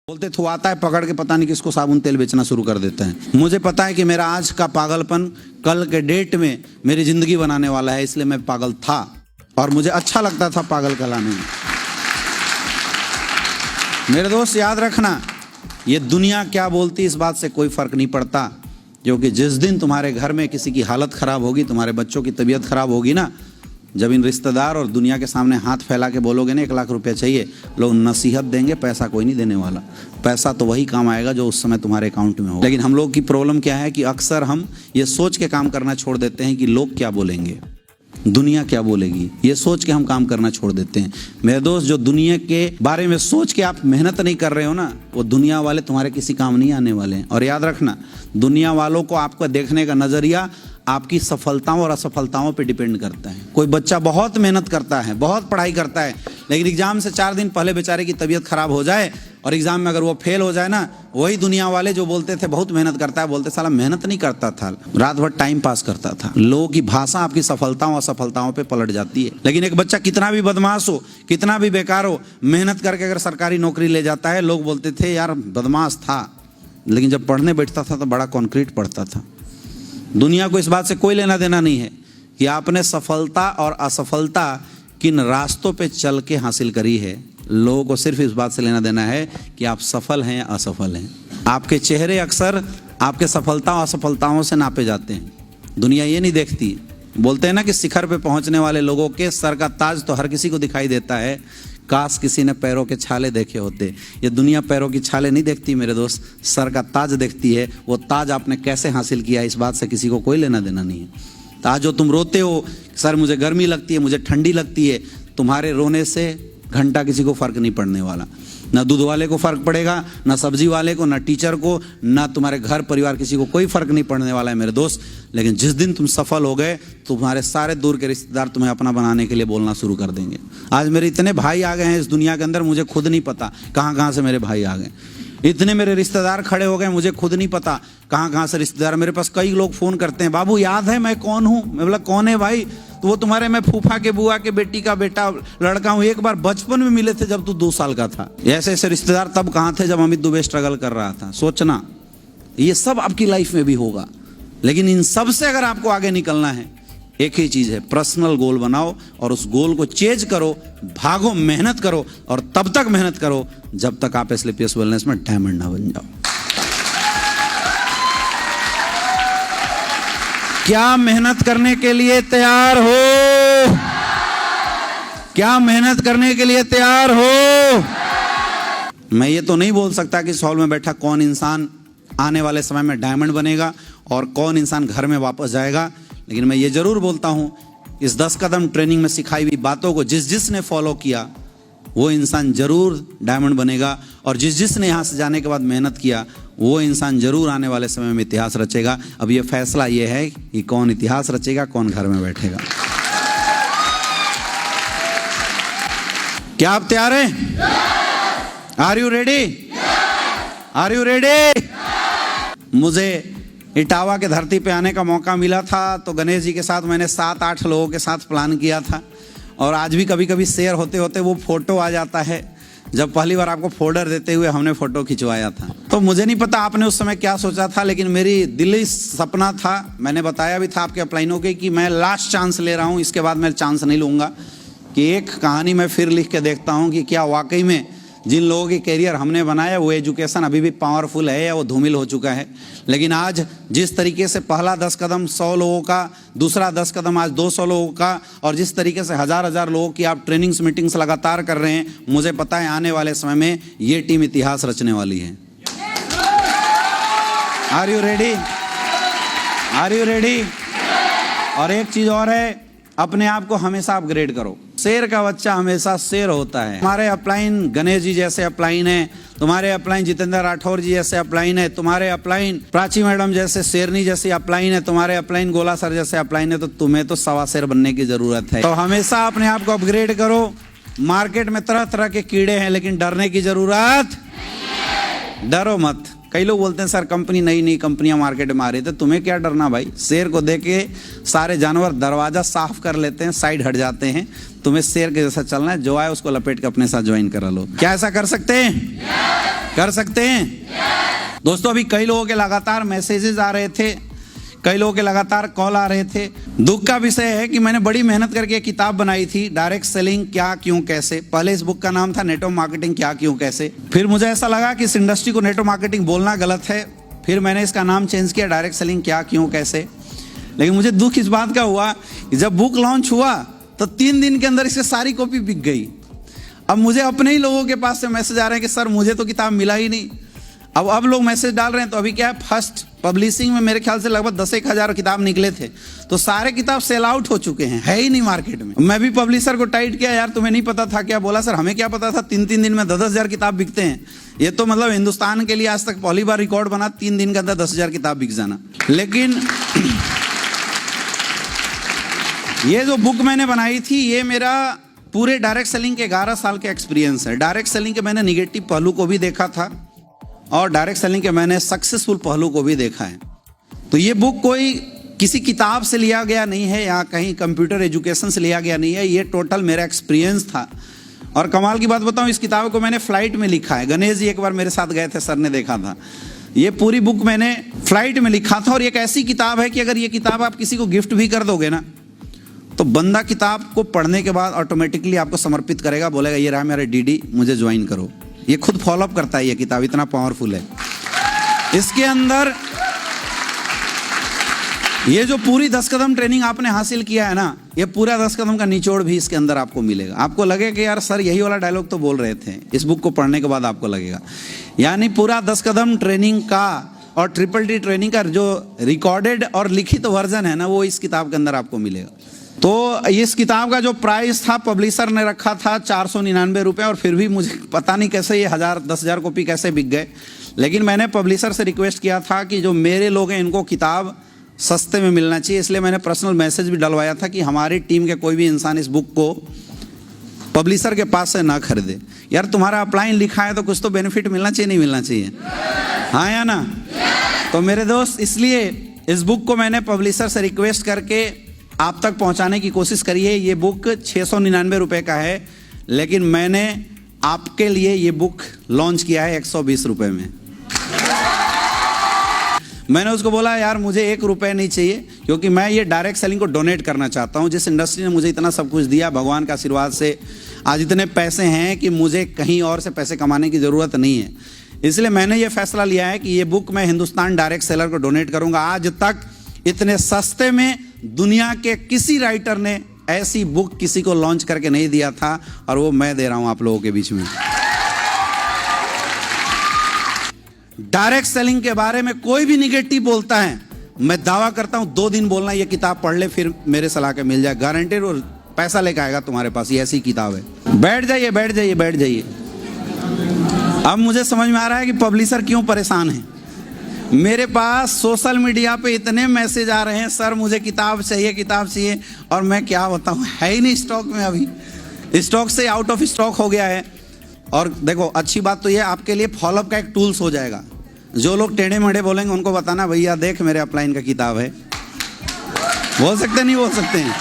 बोलते थुआता है पकड़ के पता नहीं किसको साबुन तेल बेचना शुरू कर देते हैं। मुझे पता है कि मेरा आज का पागलपन कल के डेट में मेरी जिंदगी बनाने वाला है, इसलिए मैं पागल था और मुझे अच्छा लगता था पागल कहलाने में। मेरे दोस्त याद रखना, ये दुनिया क्या बोलती इस बात से कोई फर्क नहीं पड़ता, क्योंकि जिस दिन तुम्हारे घर में किसी की हालत खराब होगी, तुम्हारे बच्चों की तबीयत खराब होगी ना, जब इन रिश्तेदार और दुनिया के सामने हाथ फैला के बोलोगे ना 1 लाख रुपया चाहिए, लोग नसीहत देंगे, पैसा कोई नहीं देने वाला। पैसा तो वही काम आएगा जो उस समय तुम्हारे अकाउंट में हो। लेकिन हम लोग की प्रॉब्लम क्या है कि अक्सर हम ये सोच के काम करना छोड़ देते हैं कि लोग क्या बोलेंगे, दुनिया क्या बोलेगी, ये सोच के हम काम करना छोड़ देते हैं। मेरे दोस्त, जो दुनिया के बारे में सोच के आप मेहनत नहीं कर रहे हो ना, वो दुनिया वाले तुम्हारे किसी काम नहीं आने वाले हैं। और याद रखना, दुनिया वालों को आपका देखने का नजरिया आपकी सफलताओं और असफलताओं पे डिपेंड करता है। कोई बच्चा बहुत मेहनत करता है, बहुत पढ़ाई करता है, लेकिन एग्जाम से 4 दिन पहले बेचारे की तबीयत खराब हो जाए और एग्जाम में अगर वो फेल हो जाए ना, वही दुनिया वाले जो बोलते थे बहुत मेहनत करता है, बोलते साला मेहनत नहीं करता था, रात भर टाइम पास करता था। लोगों की भाषा आपकी सफलताओं और असफलताओं पे पलट जाती है। लेकिन एक बच्चा कितना भी बदमाश हो, कितना भी बेकार हो, मेहनत करके अगर सरकारी नौकरी ले जाता है, लोग बोलते थे यार बदमाश था, लेकिन जब पढ़ने बैठता था तो बड़ा कॉन्क्रीट पढ़ता था। दुनिया को इस बात से कोई लेना देना नहीं है कि आपने सफलता और असफलता किन रास्तों पे चल के हासिल करी है। लोगों को सिर्फ इस बात से लेना देना है कि आप सफल हैं या असफल हैं। आपके चेहरे अक्सर आपके सफलता और असफलताओं से नापे जाते हैं। दुनिया ये नहीं देखती। बोलते हैं ना कि शिखर पे पहुंचने वाले लोगों के सर का ताज तो हर किसी को दिखाई देता है, काश किसी ने पैरों के छाले देखे होते। ये दुनिया पैरों की छाले नहीं देखती मेरे दोस्त, सर का ताज देखती है। वो ताज आपने कैसे हासिल किया, इस बात से किसी को कोई लेना देना नहीं है। तो आज जो तुम रोते हो, सर मुझे गर्मी लगती है, मुझे ठंडी लगती है, तुम्हारे रोने से घंटा किसी को फर्क नहीं पड़ने वाला। ना दूध वाले को फर्क पड़ेगा, ना सब्जी वाले को, ना टीचर को, ना तुम्हारे घर परिवार, किसी को कोई फर्क नहीं पड़ने वाला है मेरे दोस्त। लेकिन जिस दिन तुम सफल हो गए, तुम्हारे सारे दूर के रिश्तेदार तुम्हें अपना बनाने के लिए बोलना शुरू कर देंगे। आज मेरे इतने भाई आ गए हैं इस दुनिया के अंदर, मुझे खुद नहीं पता कहाँ कहाँ से मेरे भाई आ गए। इतने मेरे रिश्तेदार खड़े हो गए, मुझे खुद नहीं पता कहाँ कहाँ से रिश्तेदार। मेरे पास कई लोग फोन करते हैं, बाबू याद है मैं कौन हूँ? मैं बोला कौन है भाई? तो वो तुम्हारे मैं फूफा के बुआ के बेटी का बेटा लड़का हूँ, एक बार बचपन में मिले थे जब तू 2 साल का था। ऐसे ऐसे रिश्तेदार तब कहाँ थे जब अमित दुबे स्ट्रगल कर रहा था। सोचना, ये सब आपकी लाइफ में भी होगा। लेकिन इन सब से अगर आपको आगे निकलना है, एक ही चीज है, पर्सनल गोल बनाओ और उस गोल को चेज करो, भागो, मेहनत करो और तब तक मेहनत करो जब तक आप स्लीपियस वेलनेस में डायमंड ना बन जाओ। क्या मेहनत करने के लिए तैयार हो? क्या मेहनत करने के लिए तैयार हो? मैं ये तो नहीं बोल सकता कि इस हॉल में बैठा कौन इंसान आने वाले समय में डायमंड बनेगा और कौन इंसान घर में वापस जाएगा, लेकिन मैं ये जरूर बोलता हूं, इस 10 कदम ट्रेनिंग में सिखाई हुई बातों को जिसने फॉलो किया वो इंसान जरूर डायमंड बनेगा, और जिसने यहां से जाने के बाद मेहनत किया वो इंसान जरूर आने वाले समय में इतिहास रचेगा। अब ये फैसला ये है कि कौन इतिहास रचेगा, कौन घर में बैठेगा। क्या आप तैयार हैं? Are you ready? Are you ready? मुझे इटावा के धरती पे आने का मौका मिला था तो गणेश जी के साथ मैंने 7-8 लोगों के साथ प्लान किया था, और आज भी कभी कभी शेयर होते होते वो फोटो आ जाता है जब पहली बार आपको फोल्डर देते हुए हमने फोटो खिंचवाया था। तो मुझे नहीं पता आपने उस समय क्या सोचा था, लेकिन मेरी दिली सपना था, मैंने बताया भी था आपके अपलाइनों के कि मैं लास्ट चांस ले रहा हूँ, इसके बाद मैं चांस नहीं लूँगा, कि एक कहानी मैं फिर लिख के देखता हूँ कि क्या वाकई में जिन लोगों की कैरियर हमने बनाया वो एजुकेशन अभी भी पावरफुल है या वो धूमिल हो चुका है। लेकिन आज जिस तरीके से पहला 10 कदम 100 लोगों का, दूसरा 10 कदम आज 200 लोगों का, और जिस तरीके से हजार लोगों की आप ट्रेनिंग्स मीटिंग्स लगातार कर रहे हैं, मुझे पता है आने वाले समय में ये टीम इतिहास रचने वाली है। Are you ready? Are you ready? और एक चीज और है, अपने आप को हमेशा अपग्रेड करो। शेर का बच्चा हमेशा शेर होता है। तुम्हारे अपलाइन गणेश जी जैसे अपलाइन है, तुम्हारे अपलाइन जितेंद्र राठौर जी जैसे अपलाइन है, तुम्हारे अपलाइन प्राची मैडम जैसे शेरनी जैसी अपलाइन है, तुम्हारे अपलाइन गोला सर जैसे अपलाइन है, तो तुम्हें तो 1.25 शेर बनने की जरूरत है। तो हमेशा अपने आप को अपग्रेड करो। मार्केट में तरह तरह के कीड़े हैं, लेकिन डरने की जरूरत, डरो मत। कई लोग बोलते हैं सर कंपनी नई नई कंपनियां मार्केट में आ रही, तो तुम्हें क्या डरना भाई, शेर को देख के सारे जानवर दरवाजा साफ कर लेते हैं, साइड हट जाते हैं। तुम्हें शेर के जैसा चलना है, जो आए उसको लपेट के अपने साथ ज्वाइन करा लो। क्या ऐसा कर सकते हैं? कर सकते हैं। दोस्तों अभी कई लोगों के लगातार मैसेजेस आ रहे थे, कई लोगों के लगातार कॉल आ रहे थे। दुख का विषय है कि मैंने बड़ी मेहनत करके एक किताब बनाई थी, डायरेक्ट सेलिंग क्या क्यों कैसे। पहले इस बुक का नाम था नेटवर्क मार्केटिंग क्या क्यों कैसे। फिर मुझे ऐसा लगा कि इस इंडस्ट्री को नेटवर्क मार्केटिंग बोलना गलत है, फिर मैंने इसका नाम चेंज किया डायरेक्ट सेलिंग क्या क्यों कैसे। लेकिन मुझे दुख इस बात का हुआ कि जब बुक लॉन्च हुआ तो 3 दिन के अंदर इसकी सारी कॉपी बिक गई। अब मुझे अपने ही लोगों के पास से मैसेज आ रहे हैं कि सर मुझे तो किताब मिला ही नहीं। अब लोग मैसेज डाल रहे हैं। तो अभी क्या है, फर्स्ट पब्लिशिंग में मेरे ख्याल से लगभग 10,000 किताब निकले थे, तो सारे किताब सेल आउट हो चुके हैं, है ही नहीं मार्केट में। मैं भी पब्लिशर को टाइट किया, यार तुम्हें नहीं पता था क्या? बोला सर हमें क्या पता था, 3 दिन में 10,000 किताब बिकते हैं। ये तो मतलब हिंदुस्तान के लिए आज तक पहली बार रिकॉर्ड बना, 3 दिन के अंदर 10,000 किताब बिक जाना। लेकिन ये जो बुक मैंने बनाई थी, ये मेरा पूरे डायरेक्ट सेलिंग के 11 साल के एक्सपीरियंस है। डायरेक्ट सेलिंग के मैंने निगेटिव पहलू को भी देखा था और डायरेक्ट सेलिंग के मैंने सक्सेसफुल पहलू को भी देखा है। तो ये बुक कोई किसी किताब से लिया गया नहीं है या कहीं कंप्यूटर एजुकेशन से लिया गया नहीं है, ये टोटल मेरा एक्सपीरियंस था। और कमाल की बात बताऊं, इस किताब को मैंने फ्लाइट में लिखा है। गणेश जी एक बार मेरे साथ गए थे, सर ने देखा था। ये पूरी बुक मैंने फ्लाइट में लिखा था। और एक ऐसी किताब है कि अगर ये किताब आप किसी को गिफ्ट भी कर दोगे ना, तो बंदा किताब को पढ़ने के बाद ऑटोमेटिकली आपको समर्पित करेगा, बोलेगा ये रहा मेरा डीडी, मुझे ज्वाइन करो। ये खुद फॉलोअप करता है, ये किताब इतना पावरफुल है। इसके अंदर ये जो पूरी 10 कदम ट्रेनिंग आपने हासिल किया है ना, ये पूरा 10 कदम का निचोड़ भी इसके अंदर आपको मिलेगा। आपको लगेगा कि यार सर यही वाला डायलॉग तो बोल रहे थे, इस बुक को पढ़ने के बाद आपको लगेगा। यानी पूरा 10 कदम ट्रेनिंग का और TTT ट्रेनिंग का जो रिकॉर्डेड और लिखित वर्जन है ना, वो इस किताब के अंदर आपको मिलेगा। तो इस किताब का जो प्राइस था, पब्लिशर ने रखा था 499 रुपये, और फिर भी मुझे पता नहीं कैसे ये 10,000 कॉपी कैसे बिक गए। लेकिन मैंने पब्लिशर से रिक्वेस्ट किया था कि जो मेरे लोग हैं इनको किताब सस्ते में मिलना चाहिए, इसलिए मैंने पर्सनल मैसेज भी डलवाया था कि हमारी टीम के कोई भी इंसान इस बुक को पब्लिशर के पास से ना खरीदे। यार तुम्हारा अपलाइन लिखा है तो कुछ तो बेनिफिट मिलना चाहिए, नहीं मिलना चाहिए? हाँ या ना? तो मेरे दोस्त, इसलिए इस बुक को मैंने पब्लिशर से रिक्वेस्ट करके आप तक पहुंचाने की कोशिश करी है। ये बुक 699 रुपये का है, लेकिन मैंने आपके लिए ये बुक लॉन्च किया है 120 रुपये में। मैंने उसको बोला यार मुझे 1 रुपये नहीं चाहिए, क्योंकि मैं ये डायरेक्ट सेलिंग को डोनेट करना चाहता हूँ। जिस इंडस्ट्री ने मुझे इतना सब कुछ दिया, भगवान का आशीर्वाद से आज इतने पैसे हैं कि मुझे कहीं और से पैसे कमाने की ज़रूरत नहीं है। इसलिए मैंने ये फैसला लिया है कि ये बुक मैं हिंदुस्तान डायरेक्ट सेलर को डोनेट करूँगा। आज तक इतने सस्ते में दुनिया के किसी राइटर ने ऐसी बुक किसी को लॉन्च करके नहीं दिया था, और वो मैं दे रहा हूं आप लोगों के बीच में। डायरेक्ट सेलिंग के बारे में कोई भी निगेटिव बोलता है, मैं दावा करता हूं 2 दिन बोलना ये किताब पढ़ ले, फिर मेरे सलाह के मिल जाए, गारंटेड, और पैसा लेकर आएगा तुम्हारे पास। ये ऐसी किताब है। बैठ जाइए बैठ जाइए बैठ जाइए। अब मुझे समझ में आ रहा है कि पब्लिशर क्यों परेशान है। मेरे पास सोशल मीडिया पे इतने मैसेज आ रहे हैं, सर मुझे किताब चाहिए, और मैं क्या बताऊं, है ही नहीं स्टॉक में। अभी स्टॉक से आउट ऑफ स्टॉक हो गया है। और देखो अच्छी बात तो ये आपके लिए फॉलोअप का एक टूल्स हो जाएगा। जो लोग टेढ़े मेढ़े बोलेंगे उनको बताना भैया देख मेरे अपलाइन का किताब है। बोल सकते नहीं बोल सकते हैं?